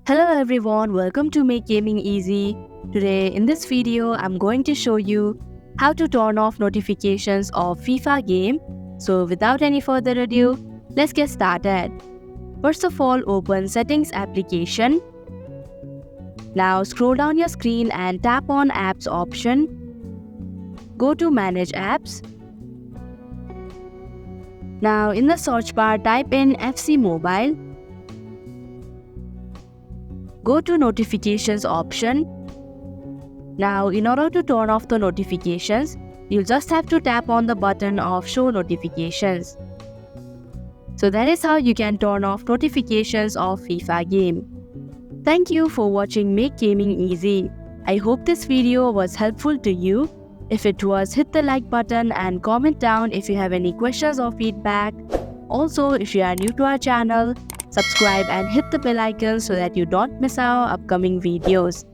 Hello everyone, welcome to Make Gaming Easy. Today in this video, I'm going to show you how to turn off notifications of FIFA game. So without any further ado, let's get started. First of all, open Settings application. Now scroll down your screen and tap on Apps option. Go to Manage Apps. Now in the search bar, type in FC Mobile. Go to Notifications option. Now in order to turn off the notifications, you'll just have to tap on the button of Show Notifications. So that is how you can turn off notifications of FIFA game. Thank you for watching Make Gaming Easy. I hope this video was helpful to you. If it was, hit the like button and comment down if you have any questions or feedback. Also, if you are new to our channel, subscribe and hit the bell icon so that you don't miss our upcoming videos.